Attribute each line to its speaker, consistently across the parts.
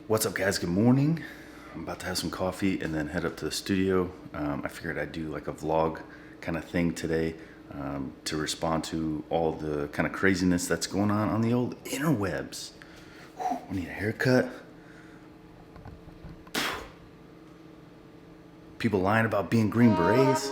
Speaker 1: What's up, guys? Good morning. I'm about to have some coffee and then head up to the studio. I figured I'd do like a vlog kind of thing today to respond to all the kind of craziness that's going on the old interwebs. Whew, I need a haircut. People lying about being Green Berets.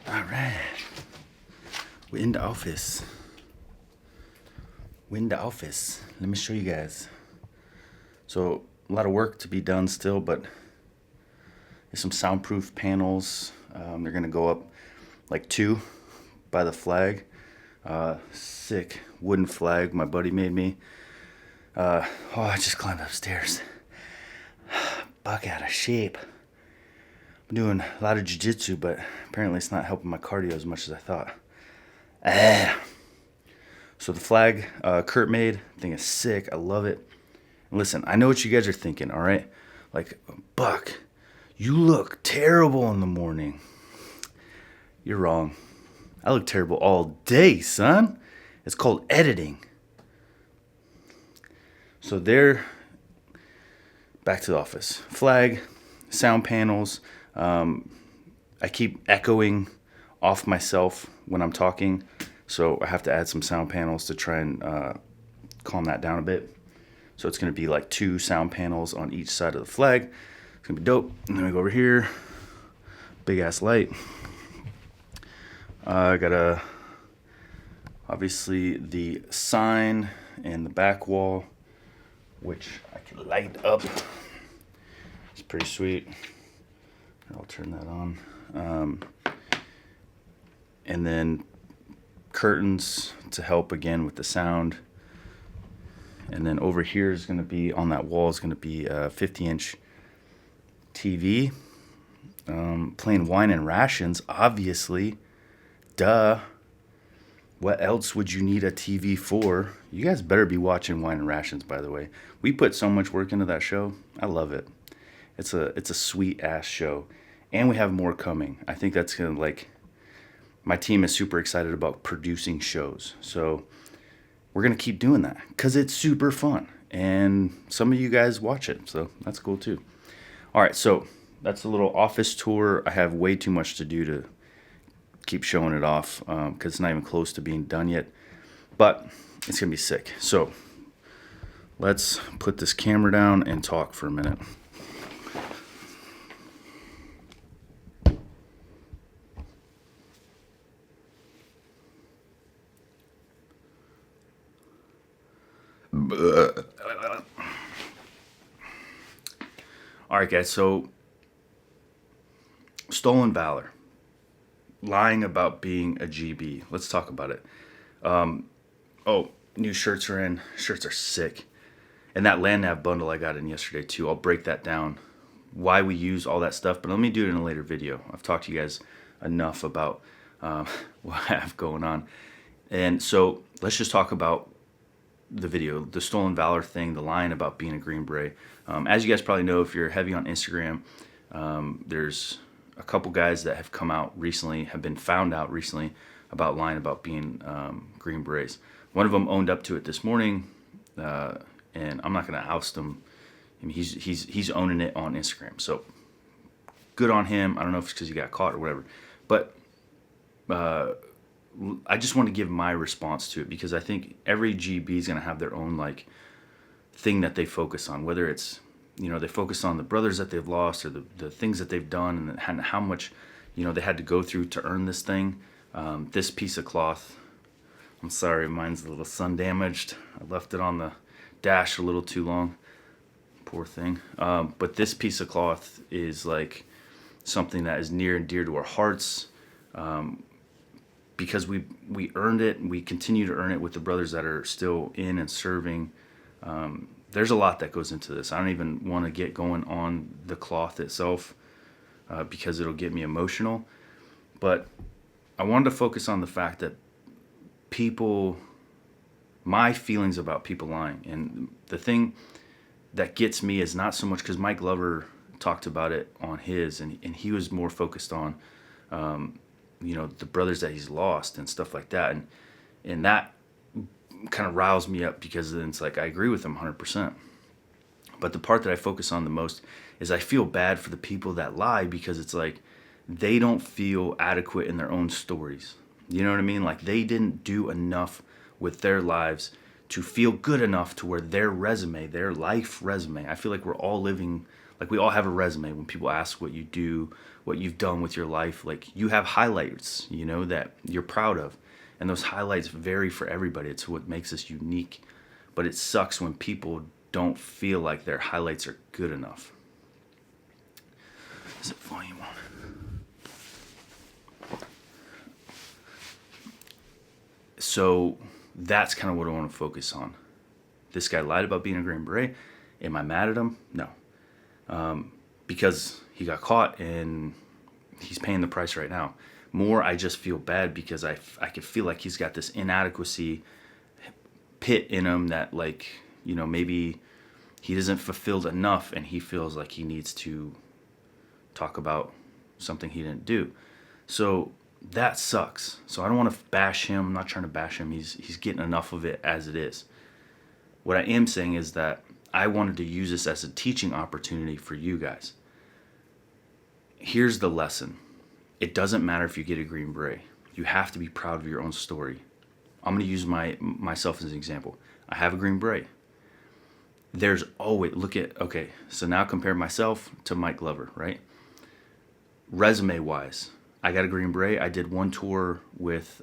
Speaker 1: All right, we're in the office. We're in the office. Let me show you guys. So a lot of work to be done still, but there's some soundproof panels. They're gonna go up like two by the flag. Sick wooden flag my buddy made me. I just climbed upstairs. Buck out of shape. I'm doing a lot of jiu-jitsu, but apparently it's not helping my cardio as much as I thought. So the flag Kurt made, I think it's sick. I love it. And listen, I know what you guys are thinking, all right? Like, Buck, you look terrible in the morning. You're wrong. I look terrible all day, son. It's called editing. So there, back to the office. Flag, sound panels. I keep echoing off myself when I'm talking, so I have to add some sound panels to try and calm that down a bit. So it's going to be like two sound panels on each side of the flag. It's going to be dope. And then we go over here. Big ass light. I got obviously the sign and the back wall, which I can light up. It's pretty sweet. I'll turn that on. And then curtains to help again with the sound. And then over here is going to be, on that wall is going to be a 50-inch TV. Playing Wine and Rations, obviously. Duh. What else would you need a TV for? You guys better be watching Wine and Rations, by the way. We put so much work into that show. I love it. It's a sweet ass show. And we have more coming. I think that's going to my team is super excited about producing shows. So we're going to keep doing that because it's super fun. And some of you guys watch it. So that's cool too. All right. So that's a little office tour. I have way too much to do to keep showing it off because it's not even close to being done yet. But it's going to be sick. So let's put this camera down and talk for a minute. All right, guys, so stolen valor, lying about being a GB. Let's talk about it. New shirts are in. Shirts are sick. And that land nav bundle I got in yesterday too. I'll break that down, why we use all that stuff, but let me do it in a later video. I've talked to you guys enough about what I have going on. And so let's just talk about the video, the stolen valor thing, the line about being a Green Beret. As you guys probably know, if you're heavy on Instagram, there's a couple guys that have come out recently, have been found out recently about lying about being Green Berets. One of them owned up to it this morning, and I'm not going to oust him. I mean, he's owning it on Instagram, so good on him. I don't know if it's because he got caught or whatever, but I just want to give my response to it because I think every GB is going to have their own thing that they focus on, whether it's, they focus on the brothers that they've lost or the things that they've done and how much, they had to go through to earn this thing. This piece of cloth, I'm sorry, mine's a little sun damaged. I left it on the dash a little too long. Poor thing. But this piece of cloth is something that is near and dear to our hearts. Because we earned it and we continue to earn it with the brothers that are still in and serving. There's a lot that goes into this. I don't even want to get going on the cloth itself because it'll get me emotional. But I wanted to focus on the fact that people, my feelings about people lying. And the thing that gets me is not so much because Mike Glover talked about it on his, and he was more focused on, the brothers that he's lost and stuff like that. And that kind of riles me up because then it's like, I agree with him 100%. But the part that I focus on the most is I feel bad for the people that lie because it's like they don't feel adequate in their own stories. You know what I mean? Like they didn't do enough with their lives to feel good enough to where their resume, their life resume, I feel like we're all living, like we all have a resume. When people ask what you do, what you've done with your life, like you have highlights, that you're proud of. And those highlights vary for everybody. It's what makes us unique. But it sucks when people don't feel like their highlights are good enough. Is it volume on? So that's kind of what I want to focus on. This guy lied about being a Green Beret. Am I mad at him? No. Because he got caught and he's paying the price right now. More, I just feel bad because I can feel like he's got this inadequacy pit in him that maybe he isn't fulfilled enough and he feels like he needs to talk about something he didn't do. So that sucks. So I don't want to bash him. I'm not trying to bash him. He's getting enough of it as it is. What I am saying is that I wanted to use this as a teaching opportunity for you guys. Here's the lesson. It doesn't matter if you get a Green Beret. You have to be proud of your own story. I'm going to use myself as an example. I have a Green Beret. There's always, so now compare myself to Mike Glover, right? Resume-wise, I got a Green Beret. I did one tour with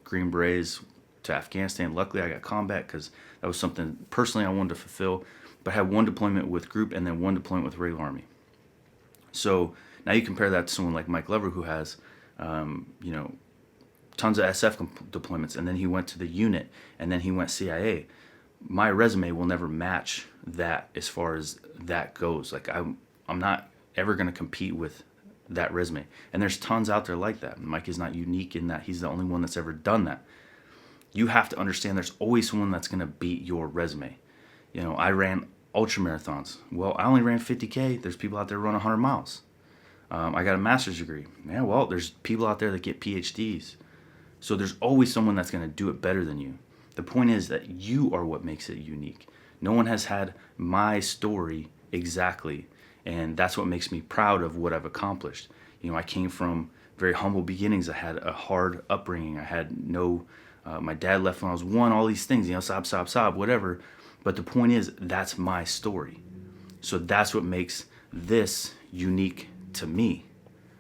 Speaker 1: Green Berets to Afghanistan. Luckily, I got combat because that was something personally I wanted to fulfill. But I had one deployment with group and then one deployment with regular Army. So now you compare that to someone like Mike Glover who has, tons of SF deployments, and then he went to the unit, and then he went CIA. My resume will never match that as far as that goes. Like I'm not ever going to compete with that resume. And there's tons out there like that. Mike is not unique in that he's the only one that's ever done that. You have to understand there's always someone that's going to beat your resume. I ran ultra marathons. Well, I only ran 50K. There's people out there who run 100 miles. I got a master's degree. Yeah, well, there's people out there that get PhDs. So there's always someone that's going to do it better than you. The point is that you are what makes it unique. No one has had my story exactly, and that's what makes me proud of what I've accomplished. I came from very humble beginnings. I had a hard upbringing. I had my dad left when I was 1, all these things, sob, whatever. But the point is, that's my story. So that's what makes this unique to me.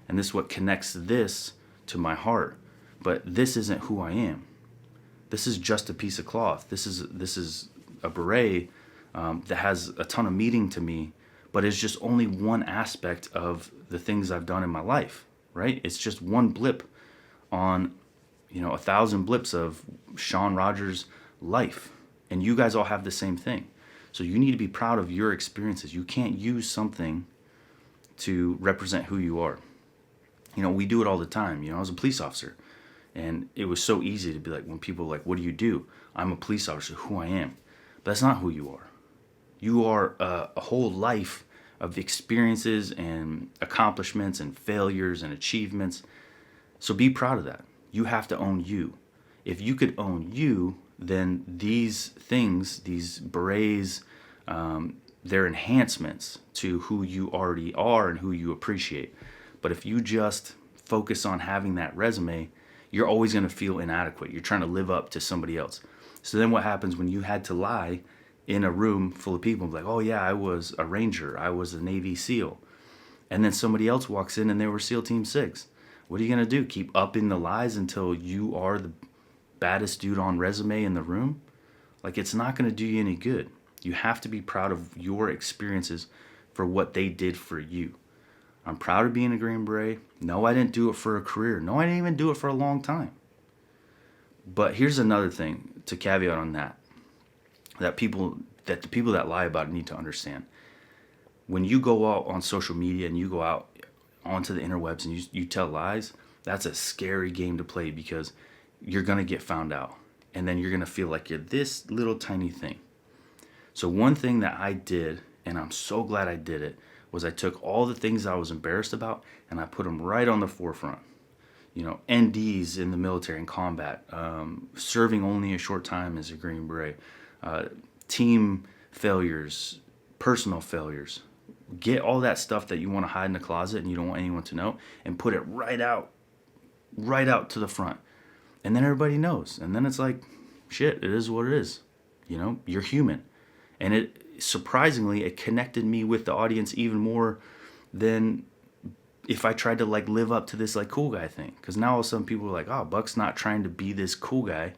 Speaker 1: And this is what connects this to my heart. But this isn't who I am. This is just a piece of cloth. This is a beret that has a ton of meaning to me, but it's just only one aspect of the things I've done in my life, right? It's just one blip on, 1,000 blips of Sean Rogers' life. And you guys all have the same thing. So you need to be proud of your experiences. You can't use something to represent who you are. We do it all the time. I was a police officer. And it was so easy to be like, when people are like, what do you do? I'm a police officer, who I am. But that's not who you are. You are a whole life of experiences and accomplishments and failures and achievements. So be proud of that. You have to own you. If you could own you, then these things, these berets, they're enhancements to who you already are and who you appreciate. But if you just focus on having that resume, you're always going to feel inadequate. You're trying to live up to somebody else. So then what happens when you had to lie in a room full of people? Like, oh yeah, I was a Ranger. I was a Navy SEAL. And then somebody else walks in and they were SEAL Team 6. What are you going to do? Keep upping the lies until you are the baddest dude on resume in the room? Like, it's not going to do you any good. You have to be proud of your experiences for what they did for you. I'm proud of being a Green Beret. No, I didn't do it for a career. No, I didn't even do it for a long time. But here's another thing to caveat on that the people that lie about it need to understand. When you go out on social media and you go out onto the interwebs and you tell lies, That's a scary game to play because you're going to get found out. And then you're going to feel like you're this little tiny thing. So one thing that I did, and I'm so glad I did it, was I took all the things I was embarrassed about and I put them right on the forefront. You know, NDs in the military and combat, serving only a short time as a Green Beret, team failures, personal failures. Get all that stuff that you want to hide in the closet and you don't want anyone to know, and put it right out to the front. And then everybody knows. And then it's like, shit, it is what it is. You know, you're human. And it surprisingly, it connected me with the audience even more than if I tried to like live up to this like cool guy thing. Because now all of a sudden people are like, oh, Buck's not trying to be this cool guy.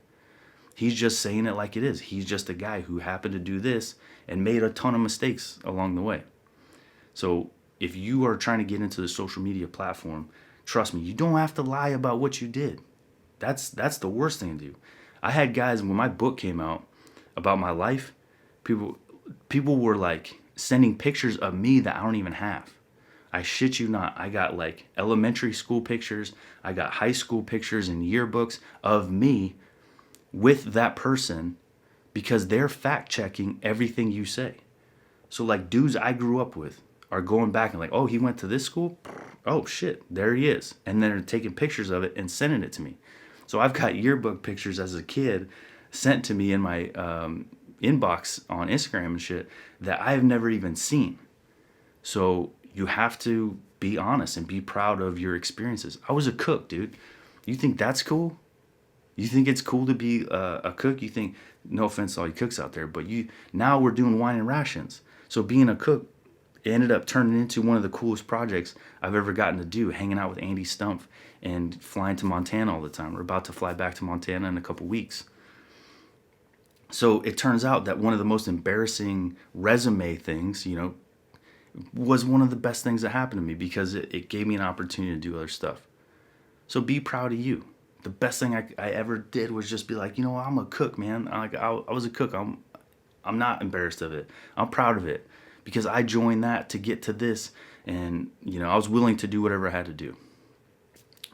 Speaker 1: He's just saying it like it is. He's just a guy who happened to do this and made a ton of mistakes along the way. So if you are trying to get into the social media platform, trust me, you don't have to lie about what you did. That's the worst thing to do. I had guys, when my book came out about my life, people were like sending pictures of me that I don't even have. I shit you not. I got like elementary school pictures. I got high school pictures and yearbooks of me with that person because they're fact checking everything you say. So like dudes I grew up with are going back and like, oh, he went to this school? Oh shit, there he is. And then they're taking pictures of it and sending it to me. So I've got yearbook pictures as a kid sent to me in my inbox on Instagram and shit that I've never even seen. So you have to be honest and be proud of your experiences. I was a cook, dude. You think that's cool? You think it's cool to be a cook? You think, no offense to all you cooks out there, but now we're doing wine and rations. So being a cook ended up turning into one of the coolest projects I've ever gotten to do, hanging out with Andy Stumpf and flying to Montana all the time. We're about to fly back to Montana in a couple weeks. So it turns out that one of the most embarrassing resume things, you know, was one of the best things that happened to me because it gave me an opportunity to do other stuff. So be proud of you. The best thing I ever did was just be like, you know, I'm a cook, man. I was a cook. I'm not embarrassed of it. I'm proud of it because I joined that to get to this, and you know, I was willing to do whatever I had to do.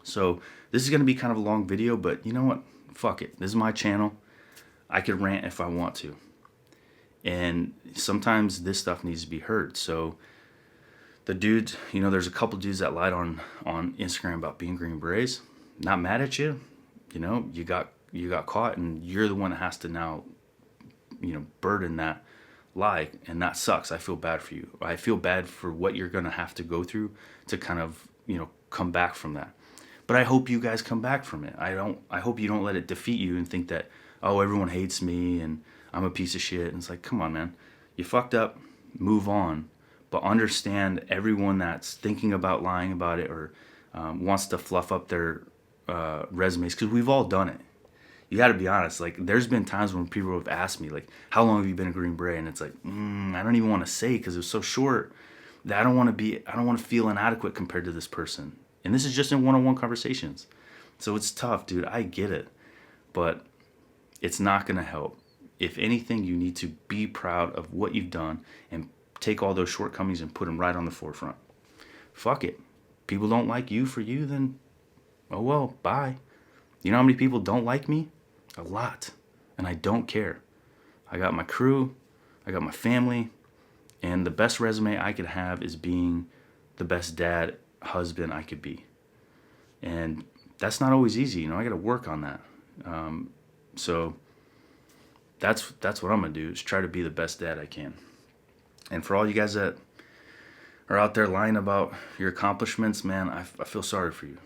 Speaker 1: So this is going to be kind of a long video, but you know what? Fuck it. This is my channel. I could rant if I want to. And sometimes this stuff needs to be heard. So the dudes, you know, there's a couple dudes that lied on Instagram about being Green Berets. Not mad at you. You know, you got caught and you're the one that has to now, you know, burden that lie, and that sucks. I feel bad for you. I feel bad for what you're going to have to go through to kind of, you know, come back from that. But I hope you guys come back from it. I hope you don't let it defeat you and think that, oh, everyone hates me and I'm a piece of shit. And it's like, come on, man. You fucked up. Move on. But understand everyone that's thinking about lying about it or wants to fluff up their resumes, because we've all done it. You got to be honest. Like, there's been times when people have asked me, like, how long have you been a Green Beret? And it's like, I don't even want to say because it was so short that I don't want to feel inadequate compared to this person. And this is just in one-on-one conversations. So it's tough, dude. I get it. But it's not going to help. If anything, you need to be proud of what you've done and take all those shortcomings and put them right on the forefront. Fuck it. People don't like you for you, then, oh well, bye. You know how many people don't like me? A lot. And I don't care. I got my crew. I got my family. And the best resume I could have is being the best dad, husband I could be. And that's not always easy. You know, I got to work on that. So that's what I'm going to do, is try to be the best dad I can. And for all you guys that are out there lying about your accomplishments, man, I feel sorry for you.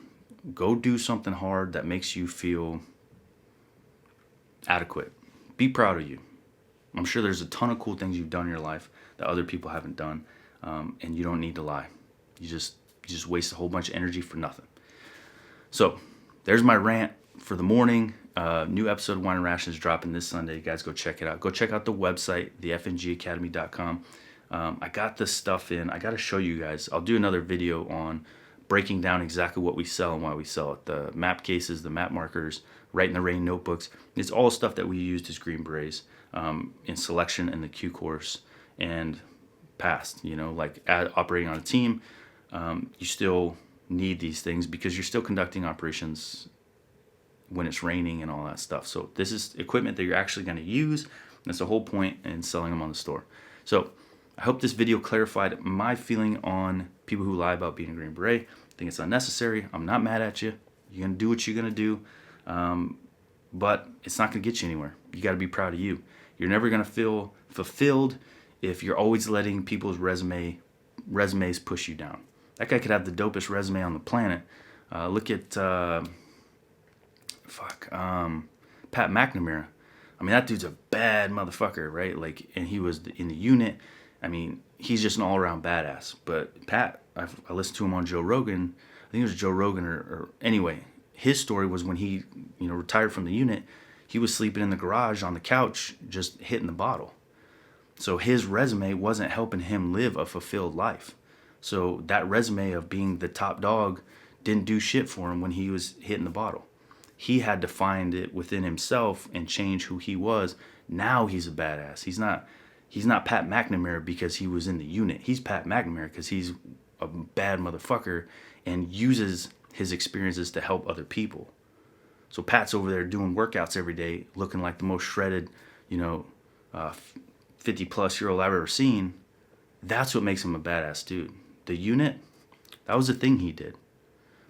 Speaker 1: Go do something hard that makes you feel adequate. Be proud of you. I'm sure there's a ton of cool things you've done in your life that other people haven't done, and you don't need to lie. You just waste a whole bunch of energy for nothing. So there's my rant for the morning. New episode of Wine and Rations dropping this Sunday. You guys go check it out. Go check out the website, thefngacademy.com. I got this stuff in. I got to show you guys. I'll do another video on breaking down exactly what we sell and why we sell it. The map cases, the map markers, Write in the Rain notebooks. It's all stuff that we used as Green Berets in selection in the Q course and past. You know, like operating on a team, you still need these things because you're still conducting operations when it's raining and all that stuff. So this is equipment that you're actually going to use. That's the whole point in selling them on the store. So I hope this video clarified my feeling on people who lie about being a Green Beret. I think it's unnecessary. I'm not mad at you. You're going to do what you're going to do. But it's not going to get you anywhere. You got to be proud of you. You're never going to feel fulfilled if you're always letting people's resumes push you down. That guy could have the dopest resume on the planet. Look at Pat McNamara. I mean, that dude's a bad motherfucker, right? Like, and he was in the unit. I mean, he's just an all-around badass. But Pat, I listened to him on Joe Rogan. I think it was Joe Rogan or anyway. His story was when he, retired from the unit, he was sleeping in the garage on the couch, just hitting the bottle. So his resume wasn't helping him live a fulfilled life. So that resume of being the top dog didn't do shit for him when he was hitting the bottle. He had to find it within himself and change who he was. Now he's a badass. He's not Pat McNamara because he was in the unit. He's Pat McNamara because he's a bad motherfucker and uses his experiences to help other people. So Pat's over there doing workouts every day, looking like the most shredded, 50-plus-year-old I've ever seen. That's what makes him a badass dude. The unit, that was the thing he did.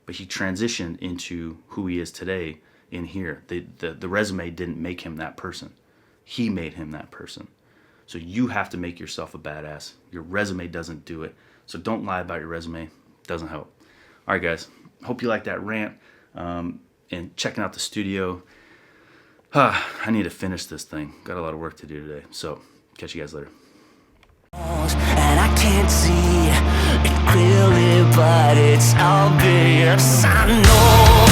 Speaker 1: But he transitioned into who he is today in here. The resume didn't make him that person. He made him that person. So you have to make yourself a badass. Your resume doesn't do it. So don't lie about your resume. It doesn't help. All right, guys. Hope you like that rant and checking out the studio. I need to finish this thing. Got a lot of work to do today. So catch you guys later.
Speaker 2: And I can't see it clearly, but it's obvious. I know.